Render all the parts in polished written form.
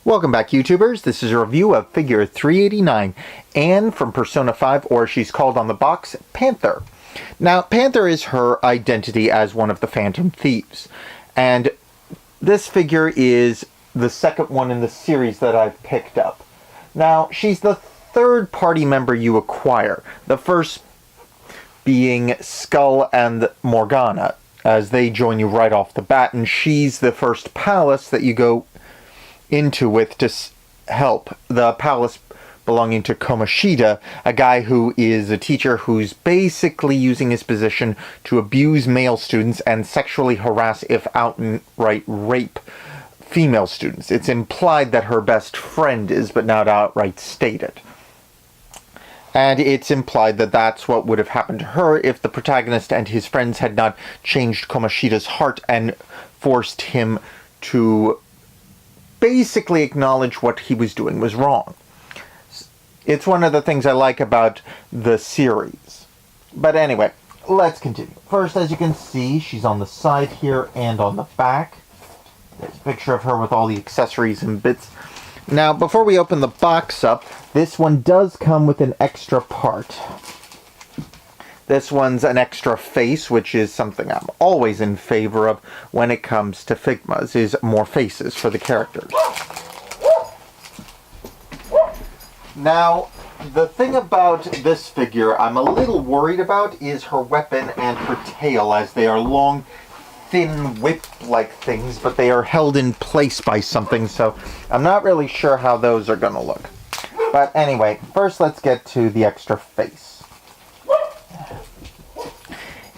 Welcome back, YouTubers. This is a review of figure 389, Anne from Persona 5, or she's called on the box, Panther. Now, Panther is her identity as one of the Phantom Thieves, and this figure is the second one in the series that I've picked up. Now, she's the third party member you acquire, the first being Skull and Morgana, as they join you right off the bat, and she's the first palace that you go into with to help. The palace belonging to Kamoshida, a guy who is a teacher who's basically using his position to abuse male students and sexually harass, if outright rape, female students. It's implied that her best friend is, but not outright stated. And it's implied that that's what would have happened to her if the protagonist and his friends had not changed Kamoshida's heart and forced him to basically acknowledge what he was doing was wrong. It's one of the things I like about the series. But anyway, let's continue. First, as you can see, she's on the side here and on the back. There's a picture of her with all the accessories and bits. Now, before we open the box up, this one does come with an extra part. This one's an extra face, which is something I'm always in favor of when it comes to Figmas, is more faces for the characters. Now, the thing about this figure I'm a little worried about is her weapon and her tail, as they are long, thin whip-like things, but they are held in place by something, so I'm not really sure how those are going to look. But anyway, first let's get to the extra face.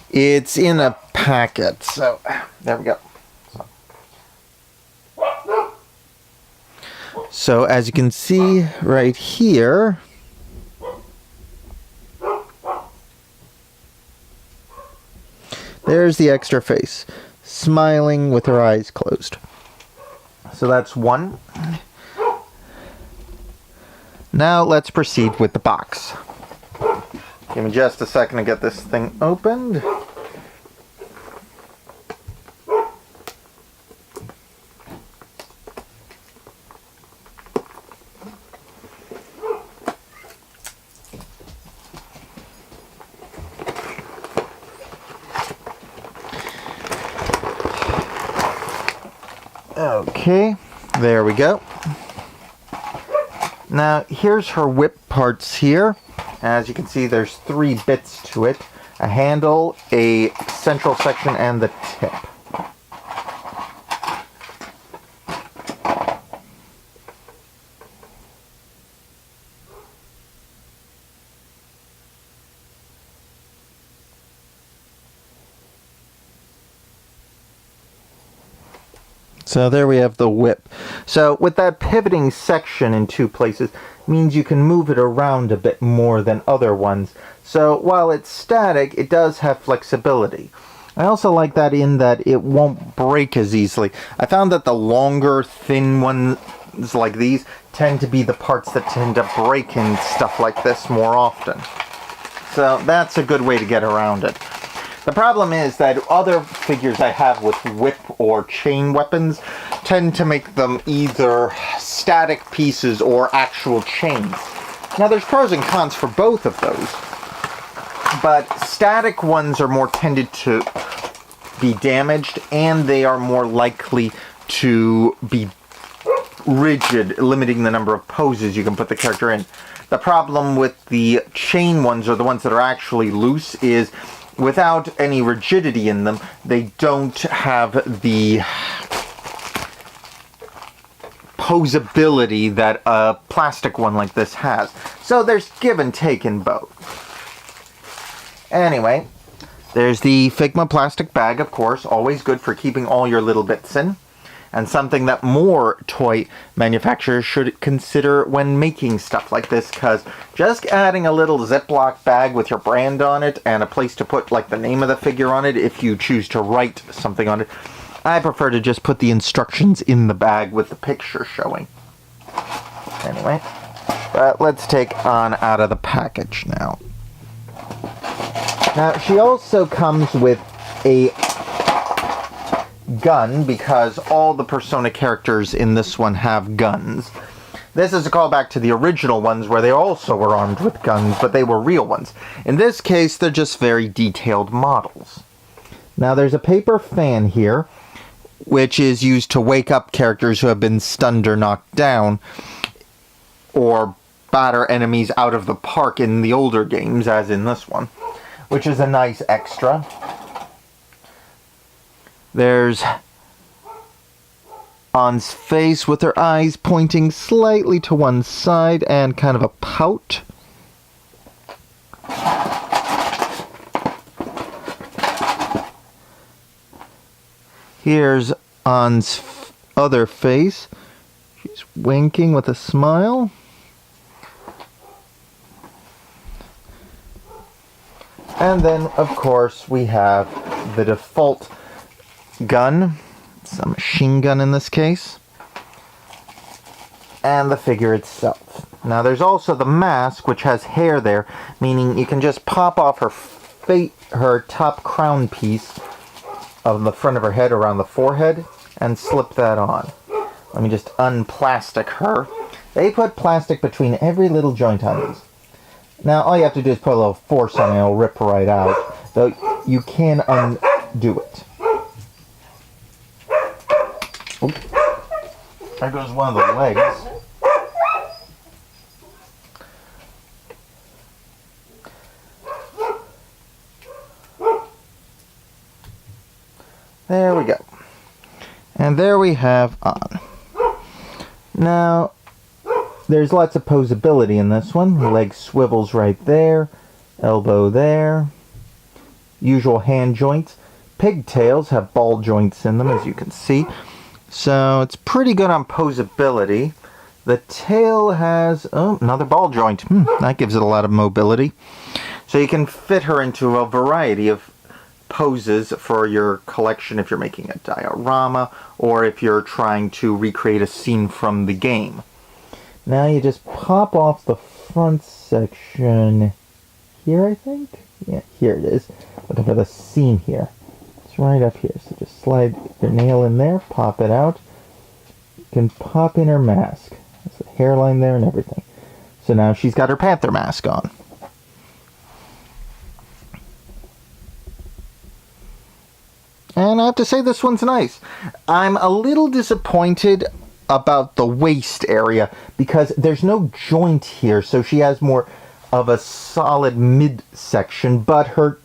It's in a packet, so there we go. So as you can see right here, there's the extra face, smiling with her eyes closed. So that's one. Now let's proceed with the box. Give me just a second to get this thing opened. Okay, there we go. Now, here's her whip parts here. As you can see, there's 3 bits to it. A handle, a central section, and the tip. So there we have the whip. So with that pivoting section in 2 places means you can move it around a bit more than other ones. So while it's static, it does have flexibility. I also like that in that it won't break as easily. I found that the longer, thin ones like these tend to be the parts that tend to break in stuff like this more often. So that's a good way to get around it. The problem is that other figures I have with whip or chain weapons tend to make them either static pieces or actual chains. Now there's pros and cons for both of those, but static ones are more tended to be damaged and they are more likely to be rigid, limiting the number of poses you can put the character in. The problem with the chain ones, or the ones that are actually loose, is without any rigidity in them, they don't have the posability that a plastic one like this has. So there's give and take in both. Anyway, there's the Figma plastic bag, of course, always good for keeping all your little bits in, and something that more toy manufacturers should consider when making stuff like this, because just adding a little Ziploc bag with your brand on it and a place to put like the name of the figure on it if you choose to write something on it, I prefer to just put the instructions in the bag with the picture showing. Anyway, but let's take on out of the package now. Now, she also comes with a gun because all the Persona characters in this one have guns. This is a callback to the original ones where they also were armed with guns, but they were real ones. In this case, they're just very detailed models. Now there's a paper fan here, which is used to wake up characters who have been stunned or knocked down, or batter enemies out of the park in the older games, as in this one, which is a nice extra. There's An's face with her eyes pointing slightly to one side and kind of a pout. Here's An's other face. She's winking with a smile. And then, of course, we have the default gun. It's a machine gun in this case. And the figure itself. Now there's also the mask, which has hair there, meaning you can just pop off her top crown piece of the front of her head around the forehead and slip that on. Let me just unplastic her. They put plastic between every little joint on these. Now all you have to do is put a little force on it and it'll rip right out. Though you can undo it. Oop. There goes one of the legs. There we go. And there we have An. Now, there's lots of posability in this one. The leg swivels right there. Elbow there. Usual hand joints. Pigtails have ball joints in them, as you can see. So it's pretty good on posability. The tail has, another ball joint. That gives it a lot of mobility. So you can fit her into a variety of poses for your collection if you're making a diorama or if you're trying to recreate a scene from the game. Now you just pop off the front section here, I think? Yeah, here it is. Looking for the seam here. It's right up here. So just slide your nail in there, pop it out. You can pop in her mask. There's a hairline there and everything. So now she's got her Panther mask on. And I have to say this one's nice. I'm a little disappointed about the waist area because there's no joint here, so she has more of a solid midsection, but her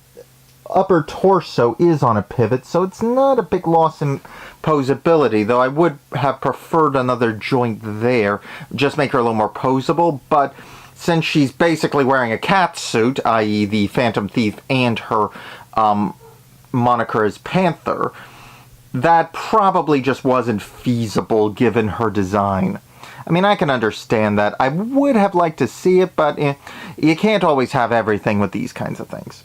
upper torso is on a pivot, so it's not a big loss in posability, though I would have preferred another joint there, just make her a little more posable, but since she's basically wearing a cat suit, i.e. the Phantom Thief and her moniker as Panther, that probably just wasn't feasible given her design. I mean, I can understand that. I would have liked to see it, but you can't always have everything with these kinds of things.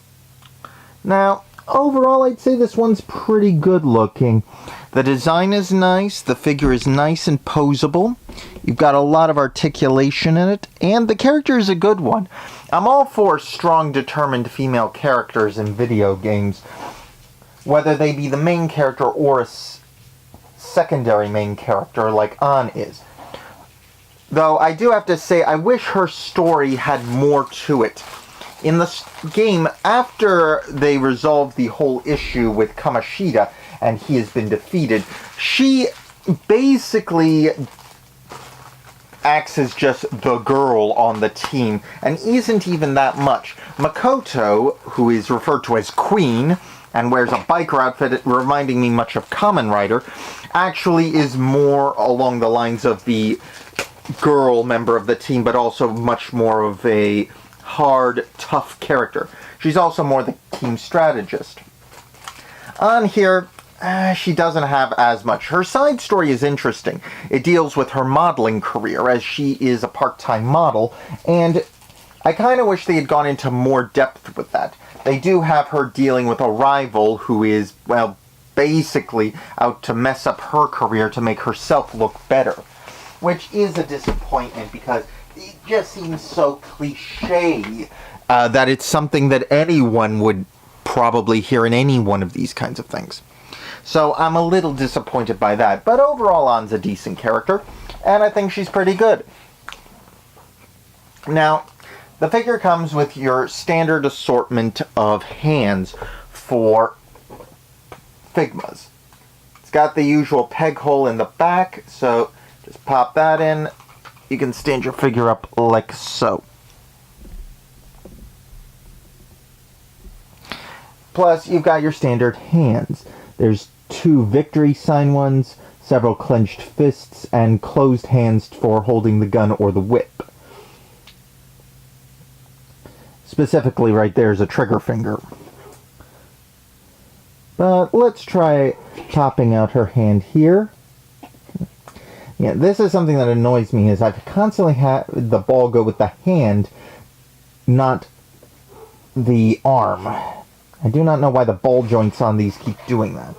Now, overall, I'd say this one's pretty good looking. The design is nice, the figure is nice and posable, you've got a lot of articulation in it, and the character is a good one. I'm all for strong, determined female characters in video games, whether they be the main character or a secondary main character like An is. Though I do have to say, I wish her story had more to it. In the game, after they resolved the whole issue with Kamoshida and he has been defeated, she basically acts as just the girl on the team and isn't even that much. Makoto, who is referred to as Queen, and wears a biker outfit reminding me much of Kamen Rider, actually is more along the lines of the girl member of the team, but also much more of a hard, tough character. She's also more the team strategist. On here, she doesn't have as much. Her side story is interesting. It deals with her modeling career, as she is a part-time model, and I kind of wish they had gone into more depth with that. They do have her dealing with a rival who is, well, basically out to mess up her career to make herself look better. Which is a disappointment because it just seems so cliche that it's something that anyone would probably hear in any one of these kinds of things. So I'm a little disappointed by that. But overall, An's a decent character, and I think she's pretty good. Now, the figure comes with your standard assortment of hands for Figmas. It's got the usual peg hole in the back, so just pop that in. You can stand your figure up like so. Plus, you've got your standard hands. There's 2 victory sign ones, several clenched fists, and closed hands for holding the gun or the whip. Specifically, right there is a trigger finger. But let's try popping out her hand here. Yeah, this is something that annoys me, is I've constantly had the ball go with the hand, not the arm. I do not know why the ball joints on these keep doing that.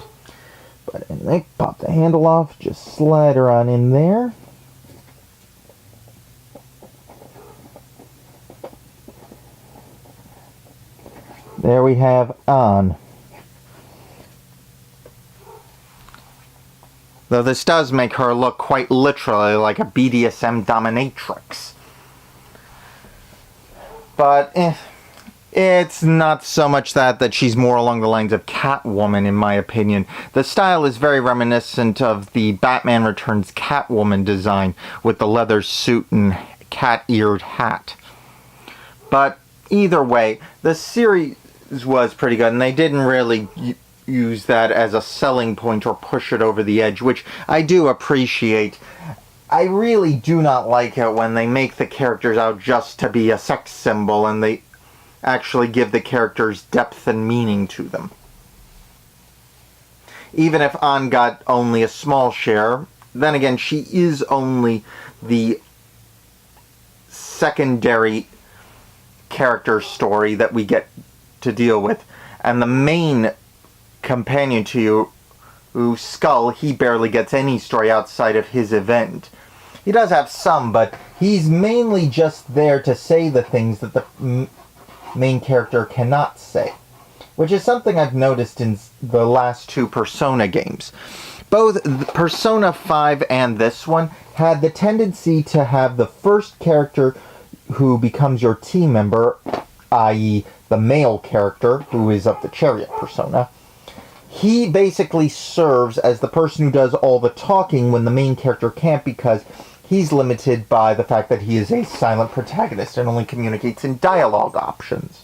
But anyway, pop the handle off, just slide her on in there. There we have An. Though this does make her look quite literally like a BDSM dominatrix. But, it's not so much that she's more along the lines of Catwoman, in my opinion. The style is very reminiscent of the Batman Returns Catwoman design, with the leather suit and cat-eared hat. But, either way, the series was pretty good, and they didn't really use that as a selling point or push it over the edge, which I do appreciate. I really do not like it when they make the characters out just to be a sex symbol and they actually give the characters depth and meaning to them. Even if An got only a small share, then again, she is only the secondary character story that we get to deal with. And the main companion to you, Skull, he barely gets any story outside of his event. He does have some, but he's mainly just there to say the things that the main character cannot say, which is something I've noticed in the last 2 Persona games. Both Persona 5 and this one had the tendency to have the first character who becomes your team member, i.e. the male character who is of the Chariot Persona. He basically serves as the person who does all the talking when the main character can't, because he's limited by the fact that he is a silent protagonist and only communicates in dialogue options.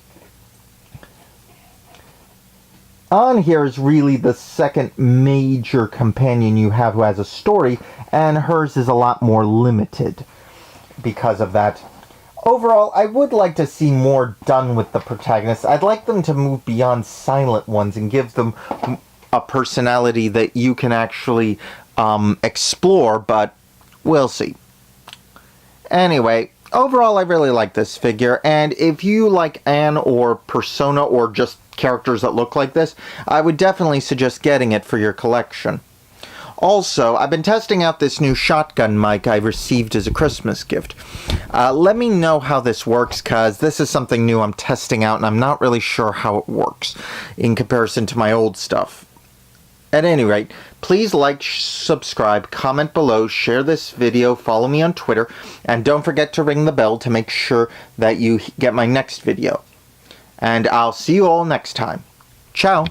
An here is really the second major companion you have who has a story, and hers is a lot more limited because of that. Overall, I would like to see more done with the protagonists. I'd like them to move beyond silent ones and give them a personality that you can actually explore, but we'll see. Anyway, overall, I really like this figure, and if you like An or Persona or just characters that look like this, I would definitely suggest getting it for your collection. Also, I've been testing out this new shotgun mic I received as a Christmas gift. Let me know how this works, because this is something new I'm testing out, and I'm not really sure how it works in comparison to my old stuff. At any rate, please like, subscribe, comment below, share this video, follow me on Twitter, and don't forget to ring the bell to make sure that you get my next video. And I'll see you all next time. Ciao!